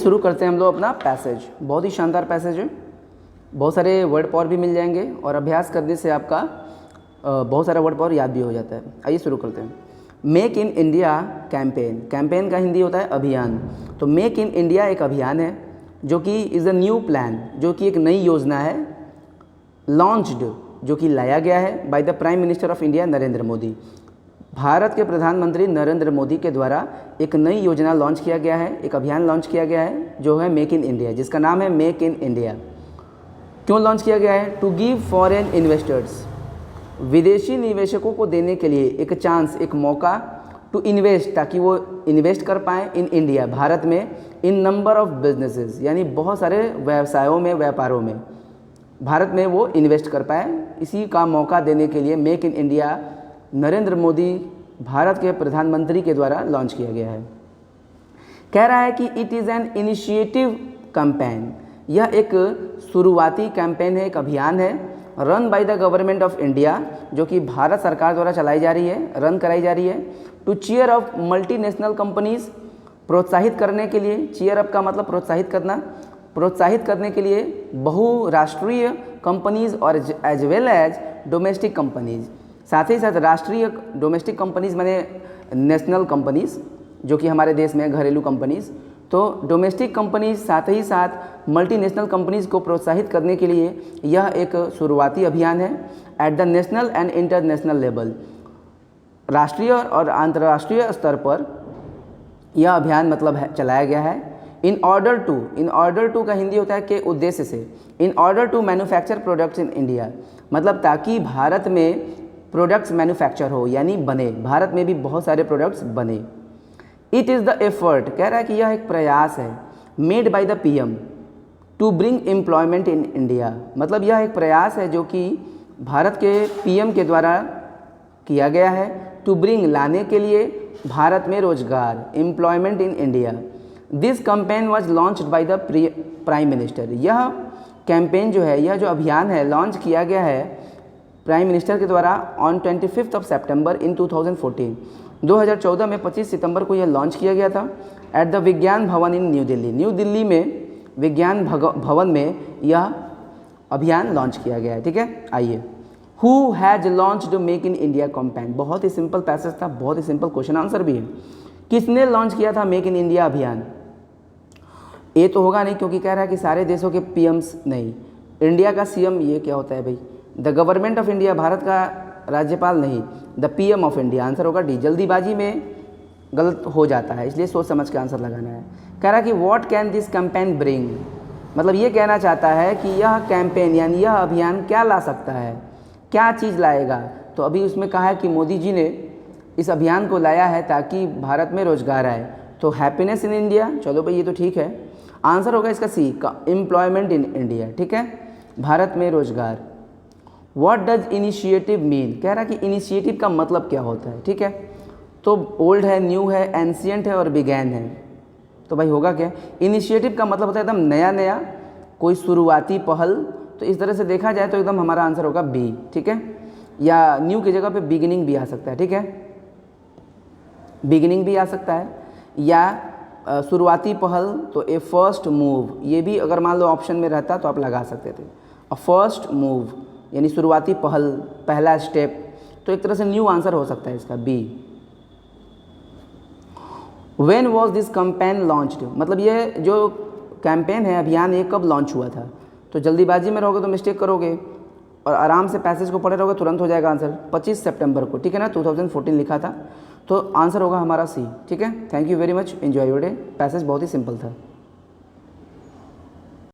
शुरू करते हैं हम लोग अपना पैसेज। बहुत ही शानदार पैसेज है, बहुत सारे वर्ड पावर भी मिल जाएंगे और अभ्यास करने से आपका बहुत सारा वर्ड पावर याद भी हो जाता है। आइए शुरू करते हैं। Make in India campaign, campaign का हिंदी होता है अभियान। तो मेक इन इंडिया एक अभियान है जो कि इज़ अ न्यू प्लान, जो कि एक नई योजना है, लॉन्च्ड, जो कि लाया गया है by the prime minister of India Narendra Modi. Bharat के प्रधानमंत्री नरेंद्र मोदी के द्वारा एक नई योजना लॉन्च किया गया है, एक अभियान लॉन्च किया गया है जो है मेक इन इंडिया, जिसका नाम है मेक इन इंडिया। क्यों लॉन्च किया गया है? टू गिव फॉरेन इन्वेस्टर्स, विदेशी निवेशकों को देने के लिए एक चांस, एक मौका, टू इन्वेस्ट, ताकि वो इन्वेस्ट कर पाएँ इन इंडिया, भारत में, इन नंबर ऑफ बिजनेसेस, यानी बहुत सारे व्यवसायों में, व्यापारों में भारत में वो इन्वेस्ट कर पाए। इसी का मौका देने के लिए make in India Narendra Modi Bharat के प्रधानमंत्री के द्वारा लॉन्च किया गया है। कह रहा है कि it is an initiative campaign, यह एक शुरुआती कैंपेन है, एक अभियान है, run by the government of India, जो कि भारत सरकार द्वारा चलाई जा रही है, रन कराई जा रही है, to cheer up multinational companies, प्रोत्साहित करने के लिए, चीयर अप का मतलब प्रोत्साहित करना, प्रोत्साहित करने के लिए बहुराष्ट्रीय कंपनीज और as well as domestic companies, साथ ही साथ राष्ट्रीय डोमेस्टिक कंपनीज माने नेशनल कंपनीज, जो कि हमारे देश में घरेलू कंपनीज, तो डोमेस्टिक कंपनीज साथ ही साथ मल्टीनेशनल कंपनीज को प्रोत्साहित करने के लिए यह एक शुरुआती अभियान है at the national and international level, राष्ट्रीय और अंतर्राष्ट्रीय स्तर पर यह अभियान मतलब है चलाया गया है। इन ऑर्डर टू का हिंदी होता है के उद्देश्य से, in order to manufacture products in India, मतलब ताकि भारत में प्रोडक्ट्स मैन्युफैक्चर हो, यानी बने, भारत में भी बहुत सारे प्रोडक्ट्स बने। इट इज़ द एफर्ट, कह रहा है कि यह एक प्रयास है, made by the PM to bring employment in India, मतलब यह एक प्रयास है जो कि भारत के पीएम के द्वारा किया गया है, टू ब्रिंग, लाने के लिए, भारत में रोजगार, employment in India. This campaign was launched by the prime minister, यह कैंपेन जो है, यह जो अभियान है, लॉन्च किया गया है प्राइम मिनिस्टर के द्वारा ऑन 25 सितंबर इन 2014, 2014 में 25 सितंबर को यह लॉन्च किया गया था एट द विज्ञान भवन इन न्यू दिल्ली, न्यू दिल्ली में विज्ञान भवन में यह अभियान लॉन्च किया गया है। ठीक है, आइए। Who has launched make in India campaign, बहुत ही सिंपल पैसेज था, बहुत ही सिंपल क्वेश्चन आंसर भी है। किसने लॉन्च किया था मेक इन इंडिया अभियान? ये तो होगा नहीं, क्योंकि कह रहा है कि सारे देशों के पीएम्स नहीं, इंडिया का सीएम, ये क्या होता है भाई? The government of India, Bharat का राज्यपाल नहीं, the PM of India, answer होगा डी। जल्दीबाजी में गलत हो जाता है, इसलिए सोच समझ के आंसर लगाना है। कह रहा है कि what can this campaign bring, मतलब ये कहना चाहता है कि यह कैंपेन यानी यह अभियान क्या ला सकता है, क्या चीज़ लाएगा। तो अभी उसमें कहा है कि मोदी जी ने इस अभियान को लाया है ताकि भारत में रोजगार आए, तो हैप्पीनेस इन इंडिया, चलो भाई ये तो ठीक है, आंसर होगा इसका सी का, एम्प्लॉयमेंट इन इंडिया। ठीक है, भारत में रोजगार। व्हाट डज इनिशिएटिव मीन, कह रहा है कि इनिशिएटिव का मतलब क्या होता है। ठीक है, तो ओल्ड है, न्यू है, एंशियंट है और बिगैन है, तो भाई होगा क्या? इनिशिएटिव का मतलब होता है एकदम नया नया, कोई शुरुआती पहल, तो इस तरह से देखा जाए तो एकदम हमारा आंसर होगा बी। ठीक है, या न्यू की जगह पे बिगिनिंग भी आ सकता है। ठीक है, बिगिनिंग भी आ सकता है, या शुरुआती पहल, तो ए फर्स्ट मूव, ये भी अगर मान लो ऑप्शन में रहता तो आप लगा सकते थे। अ फर्स्ट मूव यानी शुरुआती पहल, पहला स्टेप, तो एक तरह से न्यू आंसर हो सकता है इसका B. When was this campaign launched, मतलब ये जो कैंपेन है, अभियान, ये कब लॉन्च हुआ था? तो जल्दीबाजी में रहोगे तो मिस्टेक करोगे, और आराम से पैसेज को पढ़े रहोगे तुरंत हो जाएगा आंसर। 25 सितंबर को, ठीक है ना, 2014 लिखा था, तो आंसर होगा हमारा सी। ठीक है, thank you very much, enjoy your day. Passage बहुत ही सिंपल था।